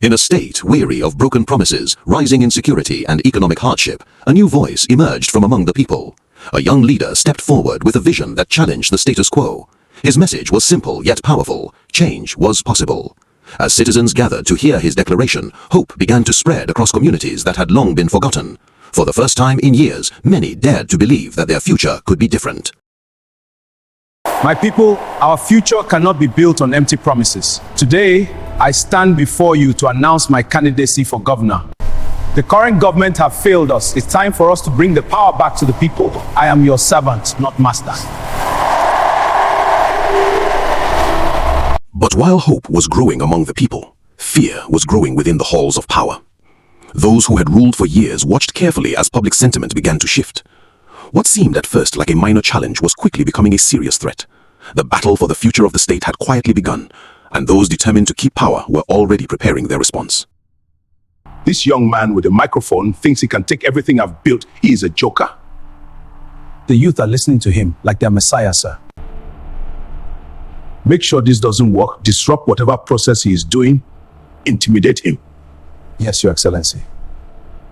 In a state weary of broken promises, rising insecurity, and economic hardship, a new voice emerged from among the people. A young leader stepped forward with a vision that challenged the status quo. His message was simple yet powerful. Change was possible. As citizens gathered to hear his declaration, hope began to spread across communities that had long been forgotten. For the first time in years, many dared to believe that their future could be different. My people, our future cannot be built on empty promises. Today, I stand before you to announce my candidacy for governor. The current government have failed us. It's time for us to bring the power back to the people. I am your servant, not master. But while hope was growing among the people, fear was growing within the halls of power. Those who had ruled for years watched carefully as public sentiment began to shift. What seemed at first like a minor challenge was quickly becoming a serious threat. The battle for the future of the state had quietly begun, and those determined to keep power were already preparing their response. This young man with a microphone thinks he can take everything I've built. He is a joker. The youth are listening to him like their messiah, sir. Make sure this doesn't work. Disrupt whatever process he is doing. Intimidate him. Yes, Your Excellency.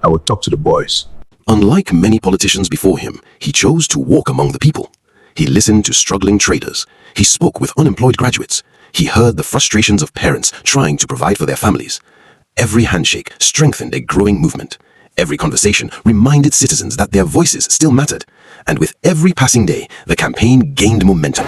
I will talk to the boys. Unlike many politicians before him, he chose to walk among the people. He listened to struggling traders. He spoke with unemployed graduates. He heard the frustrations of parents trying to provide for their families. Every handshake strengthened a growing movement. Every conversation reminded citizens that their voices still mattered. And with every passing day, the campaign gained momentum.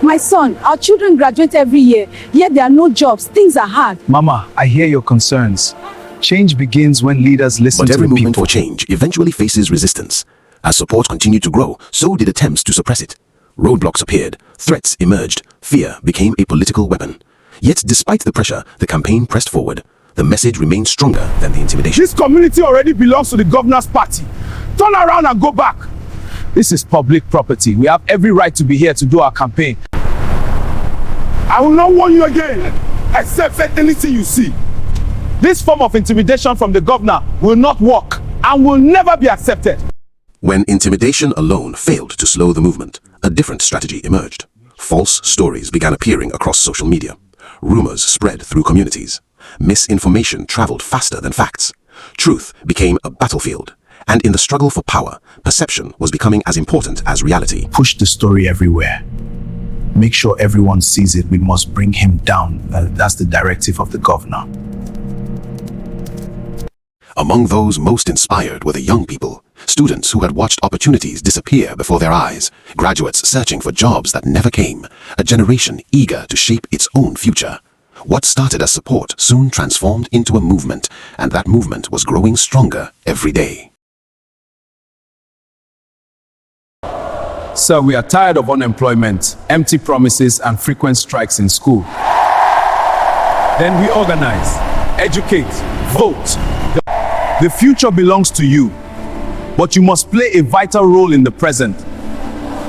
My son, our children graduate every year, yet there are no jobs. Things are hard. Mama, I hear your concerns. Change begins when leaders listen to the people. But every movement for change eventually faces resistance. As support continued to grow, so did attempts to suppress it. Roadblocks appeared, threats emerged, fear became a political weapon. Yet despite the pressure, the campaign pressed forward. The message remained stronger than the intimidation. This community already belongs to the governor's party. Turn around and go back. This is public property. We have every right to be here to do our campaign. I will not warn you again, except for anything you see. This form of intimidation from the governor will not work and will never be accepted. When intimidation alone failed to slow the movement, a different strategy emerged. False stories began appearing across social media. Rumors spread through communities. Misinformation traveled faster than facts. Truth became a battlefield. And in the struggle for power, perception was becoming as important as reality. Push the story everywhere. Make sure everyone sees it. We must bring him down. That's the directive of the governor. Among those most inspired were the young people, students who had watched opportunities disappear before their eyes, graduates searching for jobs that never came, a generation eager to shape its own future. What started as support soon transformed into a movement, and that movement was growing stronger every day. Sir, we are tired of unemployment, empty promises, and frequent strikes in school. Then we organize, educate, vote. The future belongs to you, but you must play a vital role in the present.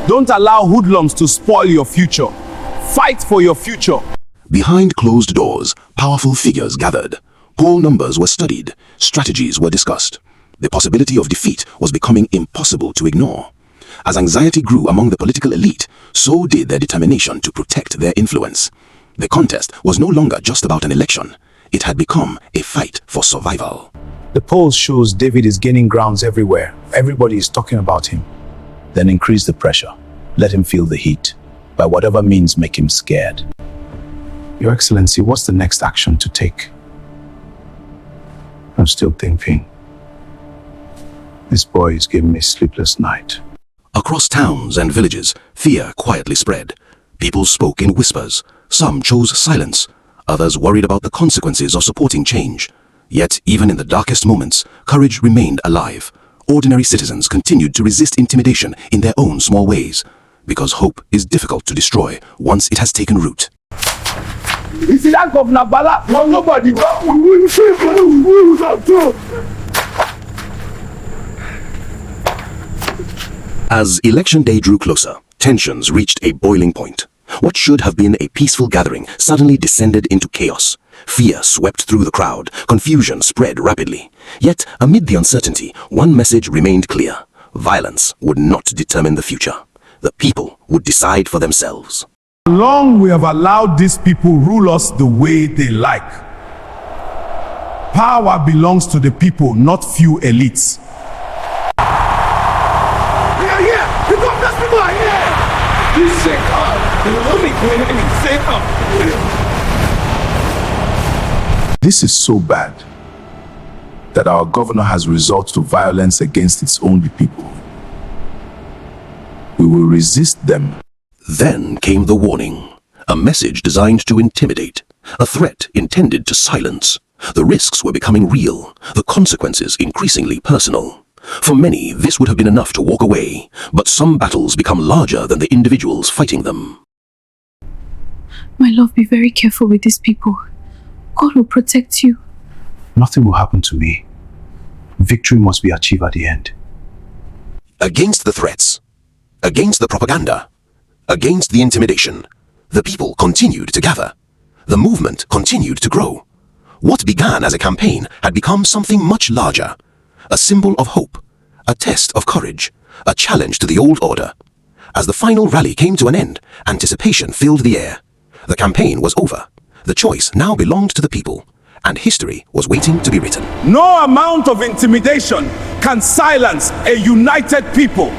Don't allow hoodlums to spoil your future. Fight for your future. Behind closed doors, powerful figures gathered. Poll numbers were studied, strategies were discussed. The possibility of defeat was becoming impossible to ignore. As anxiety grew among the political elite, so did their determination to protect their influence. The contest was no longer just about an election. It had become a fight for survival. The polls shows David is gaining grounds everywhere. Everybody is talking about him. Then increase the pressure. Let him feel the heat. By whatever means, make him scared. Your Excellency, what's the next action to take? I'm still thinking. This boy is giving me a sleepless night. Across towns and villages, fear quietly spread. People spoke in whispers. Some chose silence. Others worried about the consequences of supporting change. Yet, even in the darkest moments, courage remained alive. Ordinary citizens continued to resist intimidation in their own small ways, because hope is difficult to destroy once it has taken root. You see that Governor Bala? Well, nobody. As election day drew closer, tensions reached a boiling point. What should have been a peaceful gathering suddenly descended into chaos. Fear swept through the crowd. Confusion spread rapidly. Yet, amid the uncertainty, one message remained clear. Violence would not determine the future. The people would decide for themselves. Long we have allowed these people rule us the way they like. Power belongs to the people, not few elites. We are here! The governor's people are here! This is God! This is so bad that our governor has resorted to violence against its own people. We will resist them. Then came the warning. A message designed to intimidate. A threat intended to silence. The risks were becoming real. The consequences increasingly personal. For many, this would have been enough to walk away. But some battles become larger than the individuals fighting them. My love, be very careful with these people. God will protect you. Nothing will happen to me. Victory must be achieved at the end. Against the threats. Against the propaganda. Against the intimidation. The people continued to gather. The movement continued to grow. What began as a campaign had become something much larger. A symbol of hope. A test of courage. A challenge to the old order. As the final rally came to an end, anticipation filled the air. The campaign was over. The choice now belonged to the people, and history was waiting to be written. No amount of intimidation can silence a united people.